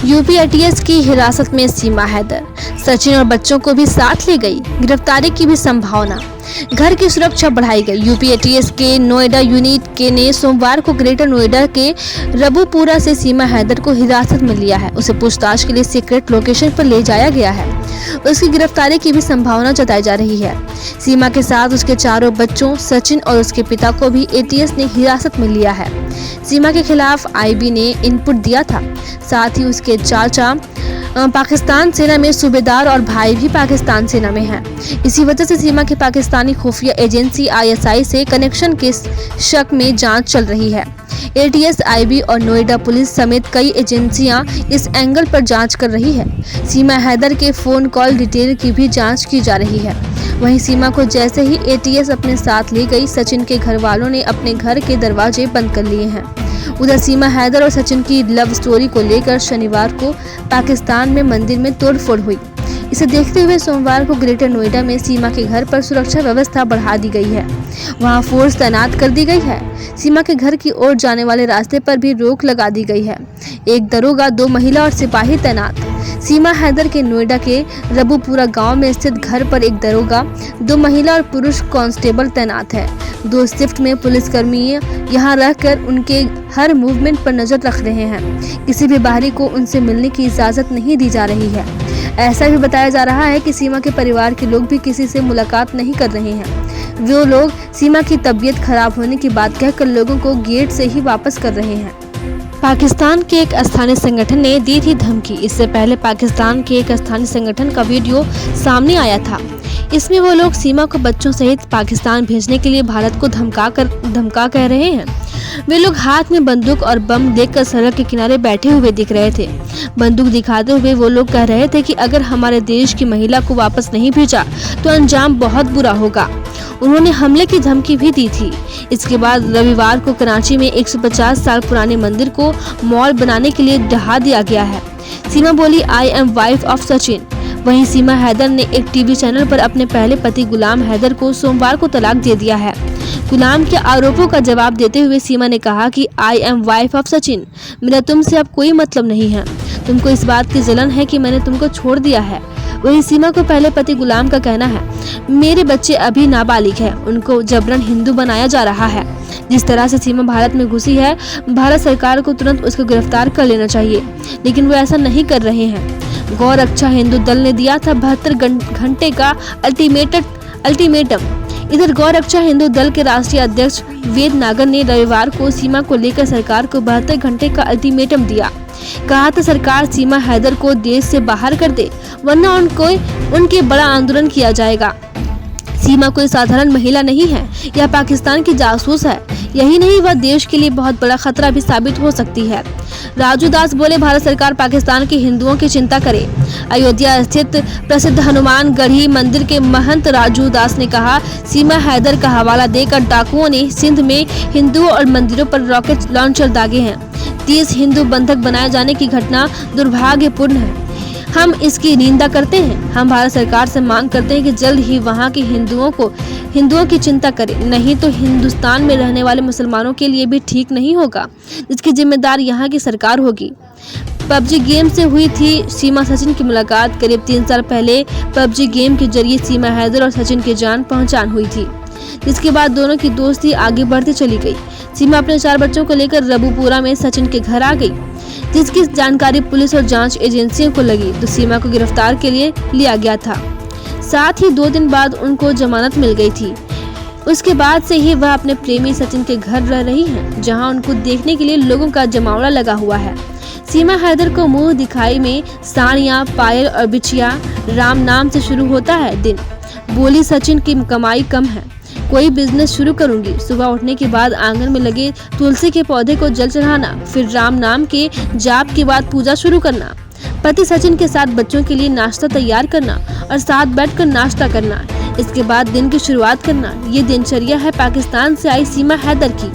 UP ATS की हिरासत में सीमा हैदर, सचिन और बच्चों को भी साथ ले गई, गिरफ्तारी की भी संभावना। घर की सुरक्षा बढ़ाई गई। यूपी एटीएस के नोएडा यूनिट के ने सोमवार को ग्रेटर नोएडा के रबूपुरा से सीमा हैदर को हिरासत में लिया है। उसे पूछताछ के लिए सीक्रेट लोकेशन पर ले जाया गया है। उसकी गिरफ्तारी की भी संभावना जताई जा रही है। सीमा के साथ उसके चारों बच्चों सचिन और उसके पिता को भी एटीएस ने हिरासत में लिया है। सीमा के खिलाफ आईबी ने इनपुट दिया था। साथ ही उसके चाचा पाकिस्तान सेना में सूबेदार और भाई भी पाकिस्तान सेना में हैं। इसी वजह से सीमा के पाकिस्तानी खुफिया एजेंसी आईएसआई से कनेक्शन के शक में जांच चल रही है। एटीएस, आईबी और नोएडा पुलिस समेत कई एजेंसियां इस एंगल पर जांच कर रही है। सीमा हैदर के फोन कॉल डिटेल की भी जांच की जा रही है। वहीं सीमा को जैसे ही एटीएस अपने साथ ले गई, सचिन के घर वालों ने अपने घर के दरवाजे बंद कर लिए हैं। उधर सीमा हैदर और सचिन की लव स्टोरी को लेकर शनिवार को पाकिस्तान में मंदिर में तोड़फोड़ हुई। इसे देखते हुए सोमवार को ग्रेटर नोएडा में सीमा के घर पर सुरक्षा व्यवस्था बढ़ा दी गई है। वहां फोर्स तैनात कर दी गई है। सीमा के घर की ओर जाने वाले रास्ते पर भी रोक लगा दी गई है। एक दरोगा, 2 महिला और सिपाही तैनात। सीमा हैदर के नोएडा के रबूपुरा गांव में स्थित घर पर एक दरोगा, 2 महिला और पुरुष कांस्टेबल तैनात है। 2 शिफ्ट में पुलिसकर्मी यहां रहकर उनके हर मूवमेंट पर नजर रख रहे हैं। किसी भी बाहरी को उनसे मिलने की इजाजत नहीं दी जा रही है। ऐसा भी बताया जा रहा है कि सीमा के परिवार के लोग भी किसी से मुलाकात नहीं कर रहे हैं। वो लोग सीमा की तबीयत खराब होने की बात कहकर लोगों को गेट से ही वापस कर रहे हैं। पाकिस्तान के एक स्थानीय संगठन ने दी थी धमकी। इससे पहले पाकिस्तान के एक स्थानीय संगठन का वीडियो सामने आया था। इसमें वो लोग सीमा को बच्चों सहित पाकिस्तान भेजने के लिए भारत को धमका कह रहे हैं। वे लोग हाथ में बंदूक और बम देखकर सड़क के किनारे बैठे हुए दिख रहे थे। बंदूक दिखाते हुए वो लोग कह रहे थे कि अगर हमारे देश की महिला को वापस नहीं भेजा तो अंजाम बहुत बुरा होगा। उन्होंने हमले की धमकी भी दी थी। इसके बाद रविवार को कराची में 150 साल पुराने मंदिर को मॉल बनाने के लिए ढहा दिया गया है। सीमा बोली, I am wife of Sachin. वहीं सीमा हैदर ने एक टीवी चैनल पर अपने पहले पति गुलाम हैदर को सोमवार को तलाक दे दिया है। गुलाम के आरोपों का जवाब देते हुए सीमा ने कहा कि I am wife of Sachin, मेरा तुमसे अब कोई मतलब नहीं है। तुमको इस बात की जलन है कि मैंने तुमको छोड़ दिया है। वहीं सीमा को पहले पति गुलाम का कहना है, मेरे बच्चे अभी नाबालिग हैं, उनको जबरन हिंदू बनाया जा रहा है। जिस तरह से सीमा भारत में घुसी है, भारत सरकार को तुरंत उसको गिरफ्तार कर लेना चाहिए, लेकिन वो ऐसा नहीं कर रहे हैं। गौ रक्षा हिंदू दल ने दिया था 72 घंटे का अल्टीमेटम। इधर गौ रक्षा हिंदू दल के राष्ट्रीय अध्यक्ष वेद नागर ने रविवार को सीमा को लेकर सरकार को 72 घंटे का अल्टीमेटम दिया। कहा था सरकार सीमा हैदर को देश से बाहर कर दे, वरना उनके बड़ा आंदोलन किया जाएगा। सीमा कोई साधारण महिला नहीं है, यह पाकिस्तान की जासूस है। यही नहीं, वह देश के लिए बहुत बड़ा खतरा भी साबित हो सकती है। राजू दास बोले, भारत सरकार पाकिस्तान के हिंदुओं की चिंता करे। अयोध्या स्थित प्रसिद्ध हनुमान गढ़ी मंदिर के महंत राजू दास ने कहा, सीमा हैदर का हवाला देकर डाकुओं ने सिंध में हिंदुओं और मंदिरों पर रॉकेट लॉन्चर दागे हैं। 30 हिंदू बंधक बनाए जाने की घटना दुर्भाग्यपूर्ण है। हम इसकी निंदा करते हैं। हम भारत सरकार से मांग करते हैं कि जल्द ही वहां के हिंदुओं की चिंता करें, नहीं तो हिंदुस्तान में रहने वाले मुसलमानों के लिए भी ठीक नहीं होगा, जिसकी जिम्मेदार यहाँ की सरकार होगी। पबजी गेम से हुई थी सीमा सचिन की मुलाकात। करीब 3 साल पहले पबजी गेम के जरिए सीमा हैदर और सचिन की जान पहचान हुई थी, जिसके बाद दोनों की दोस्ती आगे बढ़ती चली गई। सीमा अपने 4 बच्चों को लेकर रबूपुरा में सचिन के घर आ गई, जिसकी जानकारी पुलिस और जांच एजेंसियों को लगी तो सीमा को गिरफ्तार के लिए लिया गया था। साथ ही 2 दिन बाद उनको जमानत मिल गई थी। उसके बाद से ही वह अपने प्रेमी सचिन के घर रह रही हैं, जहां उनको देखने के लिए लोगों का जमावड़ा लगा हुआ है। सीमा हैदर को मुंह दिखाई में साड़ियाँ, पायल और बिछिया राम नाम से शुरू होता है दिन। बोली, सचिन की कमाई कम है, कोई बिजनेस शुरू करूंगी। सुबह उठने के बाद आंगन में लगे तुलसी के पौधे को जल चढ़ाना, फिर राम नाम के जाप के बाद पूजा शुरू करना, पति सचिन के साथ बच्चों के लिए नाश्ता तैयार करना और साथ बैठकर नाश्ता करना, इसके बाद दिन की शुरुआत करना। ये दिनचर्या है पाकिस्तान से आई सीमा हैदर की।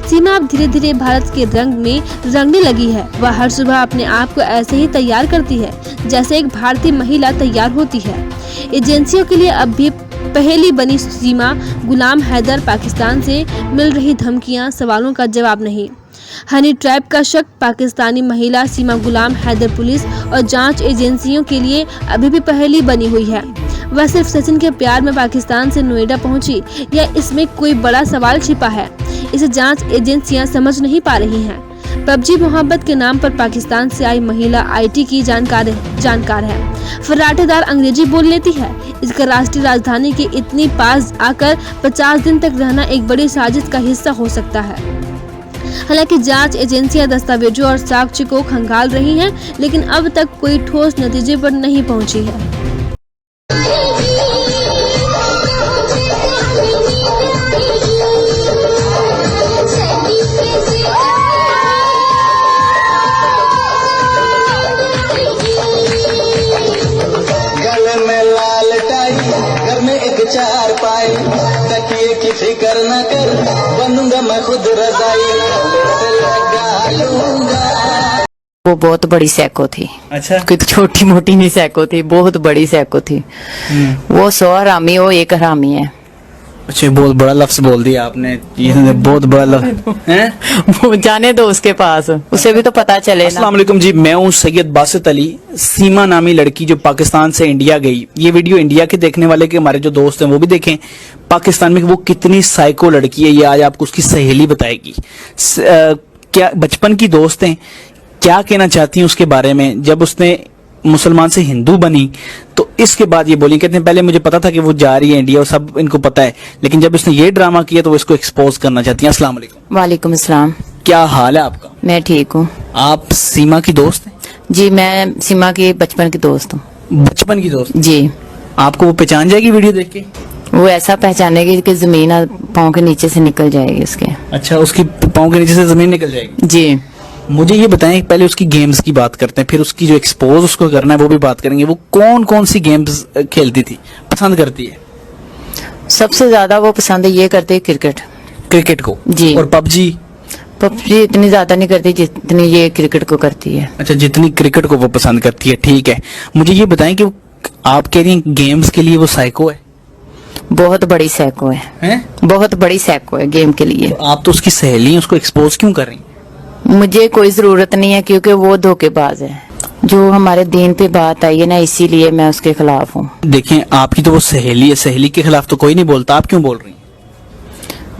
सीमा अब धीरे धीरे भारत के रंग में रंगने लगी है। वह हर सुबह अपने आप को ऐसे ही तैयार करती है जैसे एक भारतीय महिला तैयार होती है। एजेंसियों के लिए अब भी पहेली बनी सीमा गुलाम हैदर, पाकिस्तान से मिल रही धमकियां, सवालों का जवाब नहीं। हनी ट्रैप का शक पाकिस्तानी महिला सीमा गुलाम हैदर पुलिस और जांच एजेंसियों के लिए अभी भी पहेली बनी हुई है। वह सिर्फ सचिन के प्यार में पाकिस्तान से नोएडा पहुंची या इसमें कोई बड़ा सवाल छिपा है, इसे जांच एजेंसियां समझ नहीं पा रही हैं। पबजी मोहब्बत के नाम पर पाकिस्तान से आई महिला आईटी की जानकार है, फर्राटेदार अंग्रेजी बोल लेती है। इसका राष्ट्रीय राजधानी के इतनी पास आकर 50 दिन तक रहना एक बड़ी साजिश का हिस्सा हो सकता है। हालांकि जांच एजेंसियां दस्तावेजों और साक्ष्य को खंगाल रही हैं, लेकिन अब तक कोई ठोस नतीजे पर नहीं पहुंची है। चार पाए तकिए की फिक्र न कर, बनूंगा मैं खुद रजाई से लगा लूंगा। वो बहुत बड़ी सैको थी। अच्छा, कोई छोटी मोटी नहीं सैको थी, बहुत बड़ी सैको थी। वो 100 हरामी, वो एक हरामी है। अच्छा, बहुत बड़ा लफ्ज बोल दिया आपने, ये बहुत बड़ा लफ्ज है। वो जाने दो उसके पास, उसे भी तो पता चले ना। अस्सलाम वालेकुम जी, मैं हूँ सैयद बासित अली। सीमा नामी लड़की जो पाकिस्तान से इंडिया गई, ये वीडियो इंडिया के देखने वाले के हमारे जो दोस्त हैं वो भी देखें। पाकिस्तान में वो कितनी साइको लड़की है ये आज आपको उसकी सहेली बताएगी। क्या बचपन की दोस्त हैं, क्या कहना चाहती हैं उसके बारे में। जब उसने मुसलमान से हिंदू बनी तो इसके बाद ये बोली, कहते हैं पहले मुझे पता था कि वो जा रही है इंडिया और सब इनको पता है, लेकिन जब इसने ये ड्रामा किया तो वो इसको एक्सपोज करना चाहती हैं। अस्सलाम वालेकुम। वालेकुम अस्सलाम। क्या हाल है आपका? मैं ठीक हूँ। आप सीमा की दोस्त हैं? जी, मैं सीमा की बचपन की दोस्त हूँ। बचपन की दोस्त? जी। आपको वो पहचान जाएगी वीडियो देख के? वो ऐसा पहचानेगी कि जमीन पाँव के नीचे से निकल जाएगी उसके। अच्छा, उसकी पाँव के नीचे से जमीन निकल जाएगी? जी। मुझे ये बताएं, पहले उसकी गेम्स की बात करते हैं, फिर उसकी जो एक्सपोज उसको करना है वो भी बात करेंगे। वो कौन कौन सी गेम्स खेलती थी, पसंद करती है? सबसे ज्यादा वो पसंद ये करती है क्रिकेट। क्रिकेट को? जी। और पबजी? पबजी इतनी ज्यादा नहीं करती जितनी ये क्रिकेट को करती है। अच्छा, जितनी क्रिकेट को वो पसंद करती है, ठीक है। मुझे ये बताएं कि आप कह रही हैं गेम्स के लिए वो साइको है? बहुत बड़ी सैको है? बहुत बड़ी सैको है गेम के लिए। तो आप तो उसकी सहेली हैं, उसको एक्सपोज क्यों कर रही हैं? मुझे कोई जरूरत नहीं है, क्योंकि वो धोखेबाज है। जो हमारे दीन पे बात आई है ना, इसीलिए मैं उसके खिलाफ हूँ। देखें, आपकी तो वो सहेली है, सहेली के खिलाफ तो कोई नहीं बोलता, आप क्यों बोल रही हैं?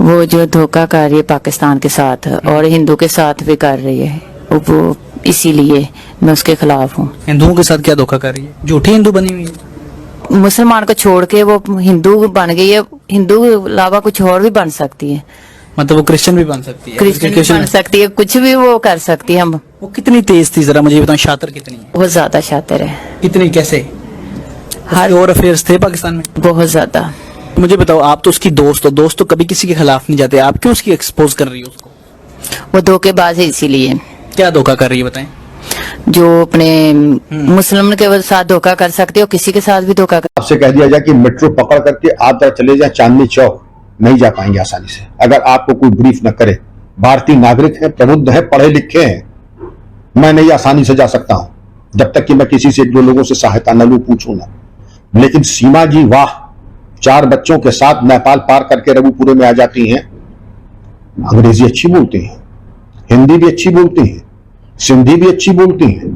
वो जो धोखा कर रही है पाकिस्तान के साथ और हिंदू के साथ भी कर रही है, वो इसीलिए मैं उसके खिलाफ हूँ। हिंदुओं के साथ क्या धोखा कर रही है? झूठी हिंदू बनी हुई है। मुसलमान को छोड़ के वो हिंदू बन गई है। हिंदू के अलावा कुछ और भी बन सकती है। मतलब वो क्रिश्चियन भी बन सकती है? क्रिश्चियन भी बन सकती है, कुछ भी वो कर सकती है। वो कितनी तेज थी, जरा मुझे बताओ, शातिर कितनी है? बहुत ज्यादा शातिर है। कितनी, कैसे? हर और अफेयर्स थे पाकिस्तान में? बहुत ज्यादा। मुझे बताओ, आप तो उसकी दोस्त हो, दोस्त तो कभी किसी के खिलाफ नहीं जाते, आप क्यों उसकी एक्सपोज कर रही हो उसको? वो धोखेबाज है, इसीलिए। क्या धोखा कर रही है बताएं? जो अपने मुस्लिम के साथ धोखा कर सकते हो, किसी के साथ भी धोखा कर। आपसे कह दिया जाए कि मेट्रो पकड़ करके आप जरा चले जाए चांदनी चौक, नहीं जा पाएंगे आसानी से अगर आपको कोई ब्रीफ न करे। भारतीय नागरिक हैं, प्रबुद्ध हैं, पढ़े लिखे हैं, मैं नहीं आसानी से जा सकता हूं जब तक कि मैं किसी से एक दो लोगों से सहायता न लूं, पूछूं ना। लेकिन सीमा जी वाह, 4 बच्चों के साथ नेपाल पार करके रघुपुरे में आ जाती हैं। अंग्रेजी अच्छी बोलती हैं, हिंदी भी अच्छी बोलती हैं, सिंधी भी अच्छी बोलती हैं,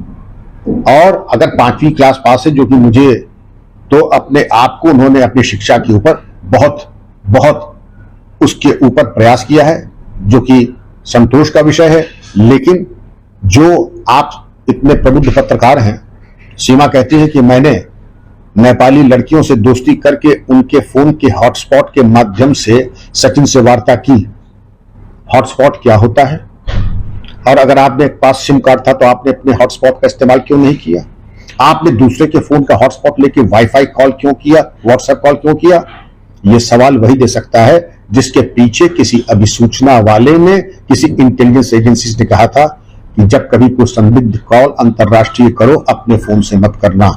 और अगर 5वीं क्लास पास है, जो कि मुझे तो अपने आप को उन्होंने अपनी शिक्षा के ऊपर बहुत उसके ऊपर प्रयास किया है, जो कि संतोष का विषय है। लेकिन जो आप इतने प्रबुद्ध पत्रकार हैं, सीमा कहती है कि मैंने नेपाली लड़कियों से दोस्ती करके उनके फोन के हॉटस्पॉट के माध्यम से सचिन से वार्ता की। हॉटस्पॉट क्या होता है? और अगर आपने पास सिम कार्ड था तो आपने अपने हॉटस्पॉट का इस्तेमाल क्यों नहीं किया? आपने दूसरे के फोन का हॉटस्पॉट लेके वाईफाई कॉल क्यों किया, व्हाट्सएप कॉल क्यों किया? यह सवाल वही दे सकता है जिसके पीछे किसी अभिसूचना वाले ने, किसी इंटेलिजेंस एजेंसी ने कहा था कि जब कभी कोई संदिग्ध कॉल अंतरराष्ट्रीय करो, अपने फोन से मत करना,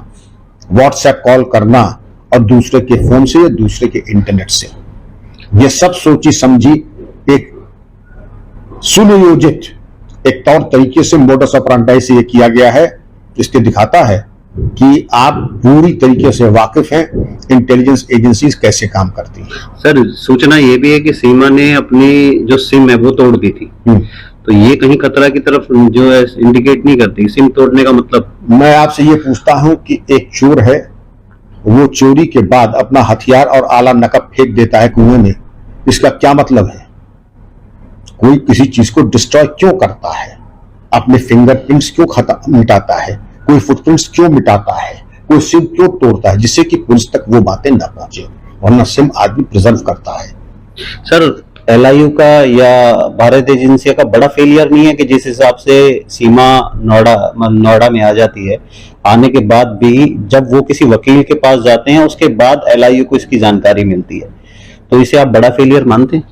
व्हाट्सएप कॉल करना और दूसरे के फोन से या दूसरे के इंटरनेट से। यह सब सोची समझी एक सुनियोजित एक तौर तरीके से मोडस ऑपरेंडी से यह किया गया है। इसके दिखाता है कि आप पूरी तरीके से वाकिफ हैं इंटेलिजेंस एजेंसीज कैसे काम करती हैं। सर, सूचना ये भी है कि सीमा ने अपनी जो सिम है वो तोड़ दी थी, तो ये कहीं खतरा की तरफ जो है इंडिकेट नहीं करती सिम तोड़ने का मतलब? मैं आपसे ये पूछता हूं कि एक चोर है, वो चोरी के बाद अपना हथियार और आला नकब फेंक देता है कुएं में, इसका क्या मतलब है? कोई किसी चीज को डिस्ट्रॉय क्यों करता है? अपने फिंगरप्रिंट्स क्यों मिटाता है? कोई फुटप्रिंट्स क्यों मिटाता है? कोई सिम क्यों तोड़ता है? जिससे कि पुलिस तक वो बातें ना पहुंचे, वरना सिम आदमी प्रिजर्व करता है। सर, LIU का या भारत एजेंसियों का बड़ा फेलियर नहीं है कि जिस हिसाब से सीमा नोएडा में आ जाती है, आने के बाद भी जब वो किसी वकील के पास जाते हैं उसके बाद LIU को इसकी जानकारी मिलती है, तो इसे आप बड़ा फेलियर मानते हैं?